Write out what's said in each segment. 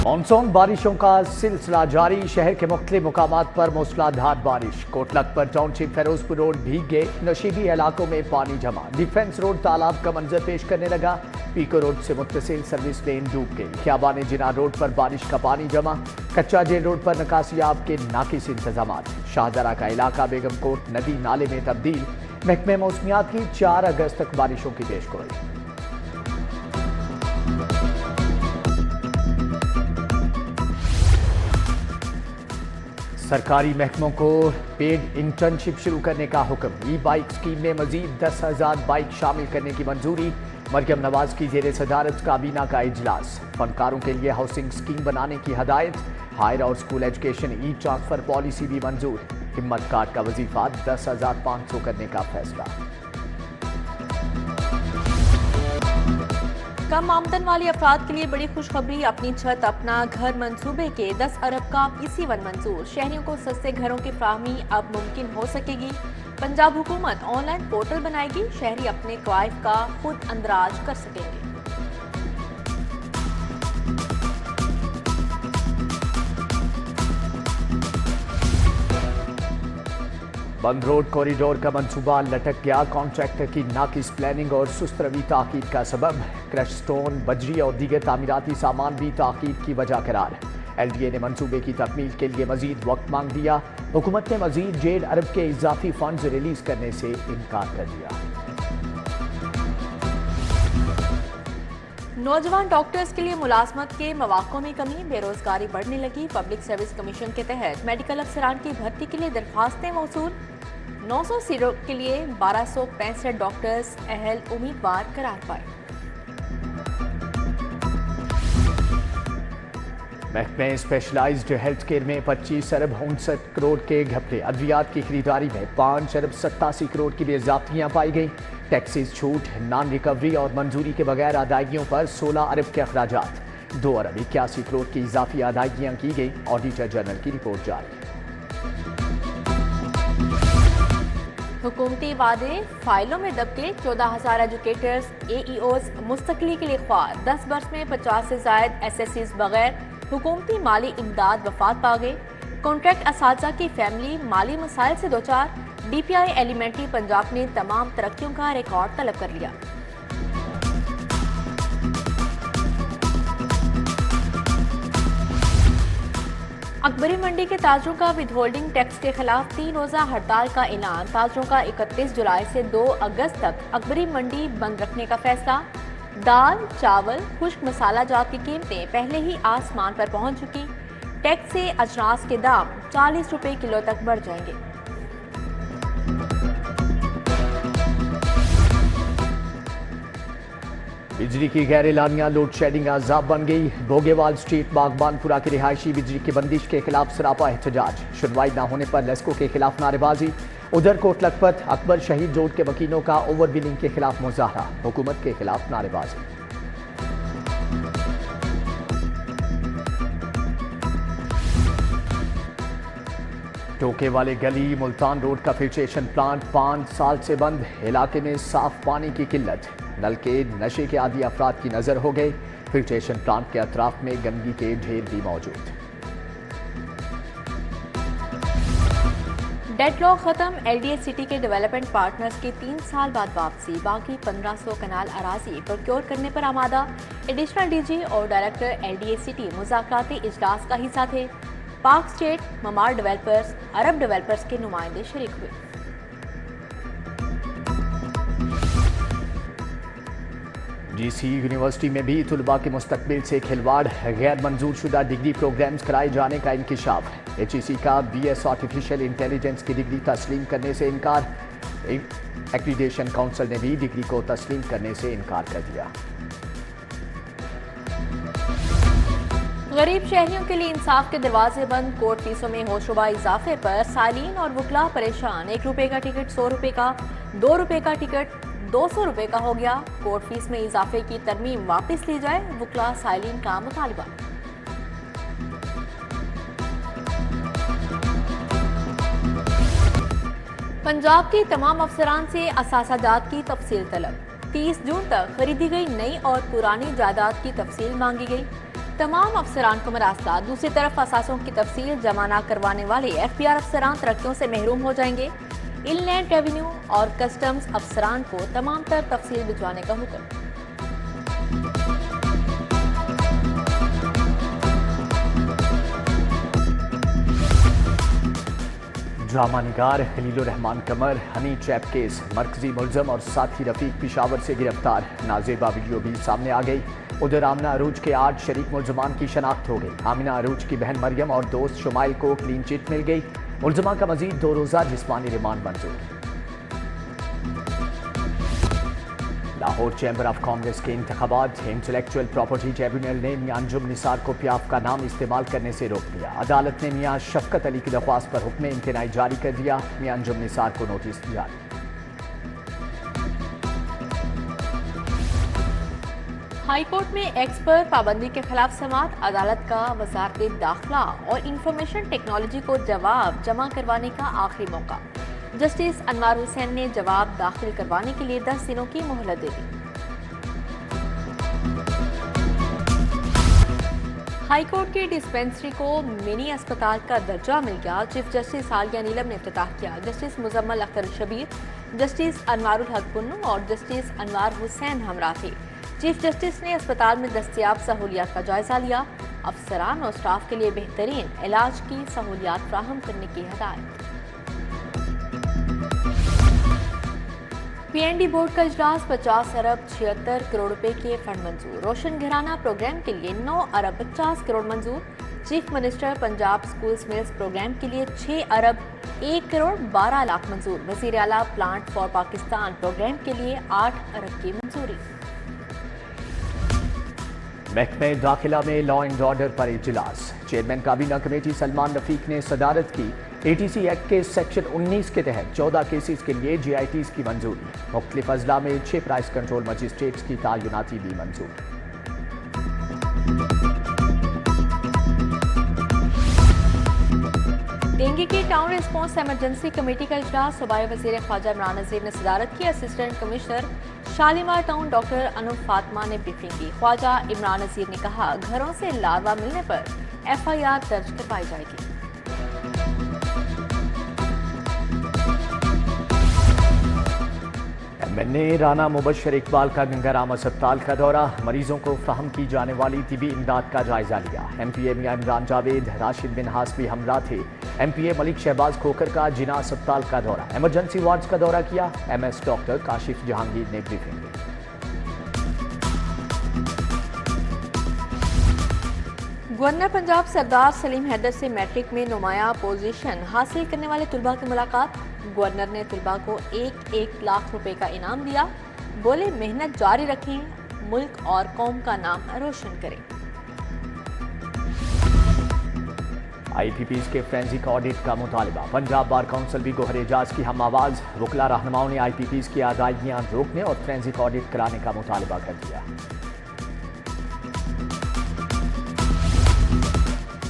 Monsoon बारिशों का सिलसिला जारी, शहर के मुख्तलिफ मुकामात पर मूसलाधार बारिश। कोटलखपत टाउनशिप फिरोजपुर रोड भीग गए, नशीबी इलाकों में पानी जमा। डिफेंस रोड तालाब का मंजर पेश करने लगा। पीको रोड से मुत्तसिल सर्विस लेन डूब गई। खियाबान जिना रोड पर बारिश का पानी जमा। कच्चा जेल रोड पर निकासियाब के नाकिस इंतजाम। शाहदरा का इलाका बेगमकोट नदी नाले में तब्दील। महकमे मौसमियात की 4 अगस्त तक बारिशों की पेशगोई। सरकारी महकमों को पेड इंटर्नशिप शुरू करने का हुक्म। ई बाइक स्कीम में मजीद 10,000 बाइक शामिल करने की मंजूरी। मरियम नवाज की जेर सदारत काबीना का इजलास। फनकारों के लिए हाउसिंग स्कीम बनाने की हदायत। हायर और स्कूल एजुकेशन ई ट्रांसफर पॉलिसी भी मंजूर। हिम्मत कार्ड का वजीफा 10,500 करने का फैसला। कम आमदन वाले अफराद के लिए बड़ी खुशखबरी, अपनी छत अपना घर मंसूबे के 10 अरब का PC1 मंजूर। शहरियों को सस्ते घरों की फराहमी अब मुमकिन हो सकेगी। पंजाब हुकूमत ऑनलाइन पोर्टल बनाएगी, शहरी अपने क्वाइफ का खुद अंदराज कर सकेंगे। बंद रोड कॉरिडोर का मंसूबा लटक गया। कॉन्ट्रैक्टर की नाकिस प्लानिंग और सुस्त रवी ताकीद का सबब। क्रश स्टोन, बजरी और दीगर तामीराती सामान भी ताकीद की वजह करार। LDA ने मंसूबे की तकमील के लिए मजीद वक्त मांग दिया। हुकूमत ने मजीद 1.5 अरब के इजाफी फंड्स रिलीज करने से इनकार कर दिया। नौजवान डॉक्टर्स के लिए मुलाजमत के मौक़ों में कमी, बेरोजगारी बढ़ने लगी। पब्लिक सर्विस कमीशन के तहत मेडिकल अफसरान की भर्ती के लिए दरख्वास्तें मौसूल। 900 सीटों के लिए 1265 डॉक्टर्स अहल उम्मीदवार करार पाए। महकमे स्पेशलाइज्ड हेल्थ केयर में 25 अरब 59 करोड़ के घपले। अद्वियात की खरीदारी में 5 अरब 87 करोड़ की बेजातियाँ पाई गई। टैक्सेस छूट, नॉन रिकवरी और मंजूरी के बगैर अदायगियों पर 16 अरब के अखराजात। 2 अरब 81 करोड़ की इजाफी अदायगियाँ की गई। ऑडिटर जनरल की रिपोर्ट जारी। हुकूमती वादे फाइलों में दबके, 14,000 एजुकेटर्स AEOs मुस्तकली के लिए ख्वार। 10 बरस में 50 से जायद SSCs बगैर हुकूमती माली इमदाद वफात पा गए। कॉन्ट्रैक्ट असातिज़ा की फैमिली माली मसाइल से दोचार। DPI एलिमेंट्री पंजाब ने तमाम तरक्कियों का रिकॉर्ड तलब कर लिया। अकबरी मंडी के ताजरों का विदहोल्डिंग टैक्स के खिलाफ 3 रोज़ा हड़ताल का ऐलान। ताजरों का 31 जुलाई से 2 अगस्त तक अकबरी मंडी बंद रखने का फैसला। दाल, चावल, खुश्क मसाला जात की कीमतें पहले ही आसमान पर पहुंच चुकी। टैक्स से अजनास के दाम 40 रुपए किलो तक बढ़ जाएंगे। बिजली की गैर एलानिया लोड शेडिंग अजाब बन गई। बोगेवाल स्ट्रीट बागबानपुरा की रिहायशी बिजली की बंदिश के खिलाफ सरापा एहतजाज। सुनवाई न होने पर लेस्को के खिलाफ नारेबाजी। उधर कोटलखपत अकबर शहीद रोड के वकीलों का ओवर बिलिंग के खिलाफ मुजाहरा। हुकूमत के खिलाफ नारेबाजी। टोके वाले गली मुल्तान रोड का फिल्ट्रेशन प्लांट 5 साल से बंद। इलाके में साफ पानी की किल्लत। नल के नशे के आदी अफराद की नजर हो गए। फिल्ट्रेशन प्लांट के अतराफ में गंदगी के ढेर भी मौजूद। डेडलॉक खत्म, LDA सिटी के डेवलपमेंट पार्टनर्स की 3 साल बाद वापसी। बाकी 1500 कनाल अराजी प्रोक्योर करने पर आमादा। एडिशनल DG और डायरेक्टर LDA सिटी मुज़ाकराती इजलास का हिस्सा थे। पाक स्टेट, ममार डेवलपर्स, अरब डेवलपर्स के नुमाइंदे शरीक हुए। GC यूनिवर्सिटी में भी तुलबा के मुस्तकबिल से खिलवाड़। गैर मंजूर शुदा डिग्री प्रोग्राम्स कराए जाने का इंकिशाफ। HEC का BS आर्टिफिशियल इंटेलिजेंस की डिग्री तस्लीम करने से इनकार। एक्रीडेशन काउंसिल ने भी डिग्री को तस्लीम करने से इनकार कर दिया। गरीब शहरियों के लिए इंसाफ के दरवाजे बंद। कोर्ट फीसों में होशरुबा इजाफे पर सालीन और वकला परेशान। 1 रुपए का टिकट 100 रुपए का, 2 रुपए का टिकट 200 रुपए का हो गया। कोर्ट फीस में इजाफे की तरमीम वापस ली जाए, वकला सालीन का मुतालबा। पंजाब के तमाम अफसरान से असासाजात की तफसील तलब। 30 जून तक खरीदी गई नई और पुरानी जायदाद की तफसील मांगी गई। तमाम अफसरान को मरासलात। दूसरी तरफ असासों की तफसील जमा न करवाने वाले FPR अफसरान तरक्कियों से महरूम हो जाएंगे। इनलैंड रेवेन्यू और कस्टम्स अफसरान को तमाम तर तफसील भिजवाने का हुक्म। ड्रामा निगार खलीलुर रहमान कमर हनी ट्रैप केस, मरकजी मुलजम और साथी रफीक पिशावर से गिरफ्तार। नाजेबा वीडियो भी सामने आ गई। उधर आमिना अरूज के 8 शरीक मुलजमान की शनाख्त हो गई। आमिना अरूज की बहन मरियम और दोस्त शुमाइल को क्लीन चिट मिल गई। मुलजमा का मजीद 2 रोज़ा जिस्मानी रिमांड मंजूर। लाहौर चैम्बर ऑफ कॉमर्स के इंतखाबात, इंटेलेक्चुअल प्रॉपर्टी ट्रिब्यूनल ने मियां अंजुम निसार को पियाफ का नाम इस्तेमाल करने से रोक दिया। अदालत ने मियां शफकत अली की दरख्वास्त पर हुक्म इम्तनाई जारी कर दिया। मियां अंजुम निसार को नोटिस जारी। हाई कोर्ट में एक्स पर पाबंदी के खिलाफ समाअत। अदालत का वजारत दाखिला और इंफॉर्मेशन टेक्नोलॉजी को जवाब जमा करवाने का आखिरी मौका। जस्टिस अनवार हुसैन ने जवाब दाखिल करवाने के लिए 10 दिनों की मोहलत दे दी। हाई कोर्ट की डिस्पेंसरी को मिनी अस्पताल का दर्जा मिल गया। चीफ जस्टिस आलिया नीलम ने इफ्तिताह किया। जस्टिस मुजम्मल अख्तर शबीर, जस्टिस अनवारुल हक पुन्नू और जस्टिस अनवार हुसैन हमरा थे। चीफ जस्टिस ने अस्पताल में दस्तयाब सहूलियात का जायजा लिया। अफसरान और स्टाफ के लिए बेहतरीन इलाज की सहूलियात फराहम करने की हिदायत। PND बोर्ड का इजलास, 50 अरब 76 करोड़ रुपए के फंड मंजूर। रोशन घराना प्रोग्राम के लिए 9 अरब 50 करोड़ मंजूर। Chief minister Punjab schools meals programme के लिए 6 अरब 1 करोड़ 12 लाख मंजूर। वज़ीर आला प्लांट फॉर पाकिस्तान प्रोग्राम के लिए 8 अरब की मंजूरी। महकमे दाखिला में लॉ एंड ऑर्डर पर इजलास, चेयरमैन काबीना कमेटी सलमान रफीक ने सदारत की। ATC एक्ट के सेक्शन 19 के तहत 14 केसेस के लिए GITs की मंजूरी। मुख्तलिफ अजला में 6 प्राइस कंट्रोल मजिस्ट्रेट्स की तैनाती भी मंजूर। डेंगू की टाउन रिस्पॉन्स इमरजेंसी कमेटी का इजलास, सूबाई वज़ीर ख्वाजा इमरान नज़ीर ने सदारत की। Assistant commissioner Shalimar town doctor Anoop फातिमा ने ब्रीफिंग की। ख्वाजा इमरान नज़ीर ने कहा, घरों से लार्वा मिलने पर FIR दर्ज करवाई जाएगी। MNA राना मुबशर इकबाल का गंगाराम अस्पताल का दौरा, मरीजों को फराहम की जाने वाली तिबी इमदाद का जायजा लिया। MPA मियां इमरान जावेद, राशिद बिन हासमी हमरा थे। MPA मलिक शहबाज खोकर का जिना अस्पताल का दौरा, इमरजेंसी वार्ड्स का दौरा किया। MS डॉक्टर काशिफ जहांगीर ने ब्रीफिंग दी। गवर्नर पंजाब सरदार सलीम हैदर से मैट्रिक में नुमाया पोजीशन हासिल करने वाले तुलबा की मुलाकात। गवर्नर ने तुलबा को 1-1 लाख रुपए का इनाम दिया। बोले, मेहनत जारी रखें, मुल्क और कौम का नाम रोशन करें। IPPs के फ्रेंसिक ऑडिट का मुतालबा, पंजाब बार काउंसिल भी गोहर एजाज की हम आवाज। वकला रहनुमाओं ने IPPs की अदायगियां रोकने और फ्रेंसिक ऑडिट कराने का मुतालबा कर दिया।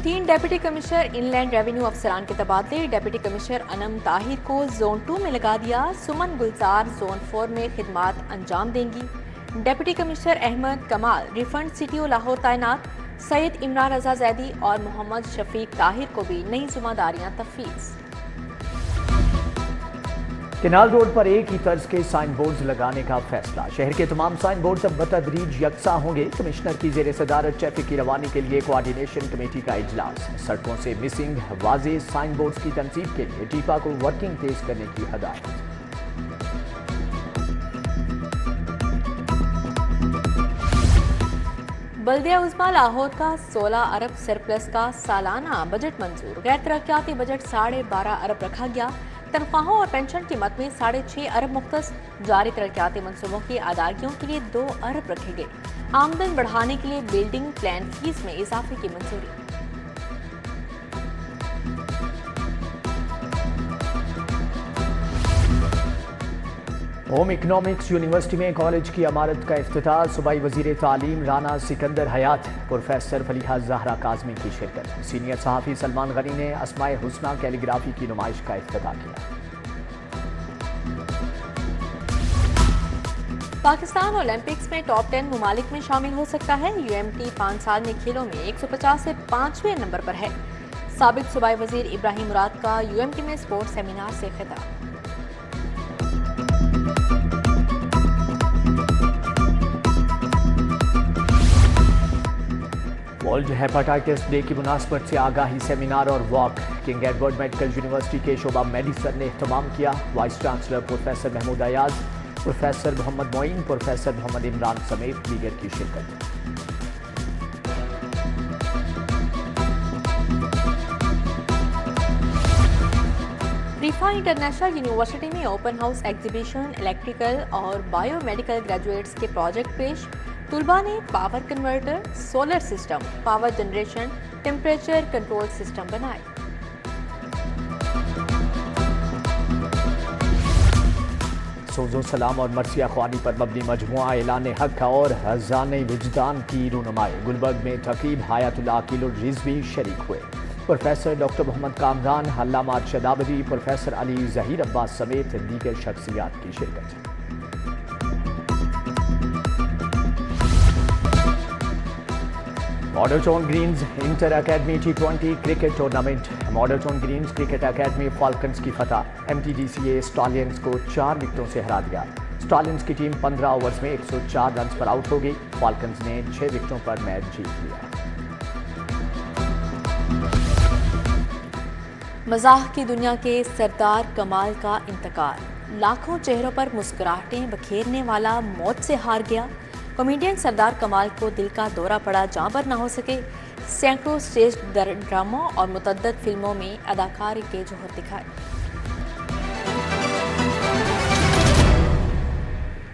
3 डेप्यूटी कमिश्नर इनलैंड रेवेन्यू अफसरान के तबादले। डेप्यूटी कमिश्नर अनम ताहिर को जोन 2 में लगा दिया। सुमन गुलजार जोन 4 में खिदमात अंजाम देंगी। डेप्यूटी कमिश्नर अहमद कमाल रिफंड CTO लाहौर तैनात। सैयद इमरान रजा जैदी और मोहम्मद शफीक ताहिर को भी नई जिम्मेदारियां तफवीज़। केनाल रोड पर एक ही तर्ज के साइन बोर्ड लगाने का फैसला, शहर के तमाम साइन बोर्ड अब बतदरीज यकसा होंगे। कमिश्नर की जेर सदारत ट्रैफिक की रवानी के लिए कोऑर्डिनेशन कमेटी का इजलास। सड़कों से मिसिंग वाज़े साइन बोर्ड की तनसीब के लिए टीपा को वर्किंग तेज करने की हदायत। बल्दिया उस्मा लाहौर का 16 अरब सरप्लस का सालाना बजट मंजूर। गैर तरक्याती बजट 12.5 अरब रखा गया। तनख्वाहों और पेंशन की मद में 6.5 अरब मुख्तस। जारी तरक्याती मनसूबों की अदायगियों के लिए 2 अरब रखे गए। आमदन बढ़ाने के लिए बिल्डिंग प्लान फीस में इजाफे की मंजूरी। होम इकनॉमिक्स यूनिवर्सिटी में कॉलेज की इमारत का इफ्तिताह। सूबाई वजीर तालीम राना सिकंदर हयात, प्रोफेसर फलीहा जहरा काज़मी की शिरकत। सीनियर सहाफ़ी सलमान गनी ने अस्माए हुस्ना कैलीग्राफी की नुमाइश का इफ्तिताह किया। पाकिस्तान ओलंपिक्स में टॉप 10 मुमालिक में शामिल हो सकता है। यूएमटी 5 साल में खेलों में 150 से 5वें नंबर पर है। साबिक सूबाई वजीर इब्राहिम मुराद का यूएमटी में स्पोर्ट्स सेमिनार से खिताब। वर्ल्ड हेपेटाइटिस डे की मुनासबत से आगाही सेमिनार और walk King Edward medical university के शोबा मेडिसन ने इख्तिताम किया। Vice chancellor professor Mahmood Ayaz, professor Mohammad Moin, professor Mohammad Imran समेत दीगर की शिरकत। रिफा इंटरनेशनल यूनिवर्सिटी में ओपन हाउस एग्जीबिशन, इलेक्ट्रिकल और बायोमेडिकल ग्रेजुएट्स के प्रोजेक्ट पेश। तुलबा ने power converter, solar system, power generation, temperature control system बनाए। सोजो सलाम और मर्सिया ख्वानी पर मबनी मजमुआ ऐलान हक और हज़ाने विजदान की रूनुमाई। गुलबर्ग में तकीब हयातुल्लाह अकील रिजवी शरीक हुए। प्रोफेसर डॉक्टर मोहम्मद कामरान, अल्लामा अरशद आबदी, प्रोफेसर अली ज़हीर अब्बास समेत दीगर शख्सियात की शिरकत। Moderton Greens inter academy T20 cricket tournament. Moderton Greens cricket academy Falcons की फतह। MTDCA स्टॉलियंस को 4 विकेटों से हरा दिया। स्टॉलियंस की टीम 15 ओवर्स में 104 रन पर आउट हो गई। फाल्कन्स ने 6 विकेटों पर मैच जीत लिया। मज़ाह की दुनिया के सरदार कमाल का इंतकाल। लाखों चेहरों पर मुस्कुराहटें बखेरने वाला मौत से हार गया। कॉमेडियन सरदार कमाल को दिल का दौरा पड़ा, जहाँ पर ना हो सके। सैकड़ों स्टेज ड्रामों और मुतअद्दिद फिल्मों में अदाकारी के जोहर दिखाए।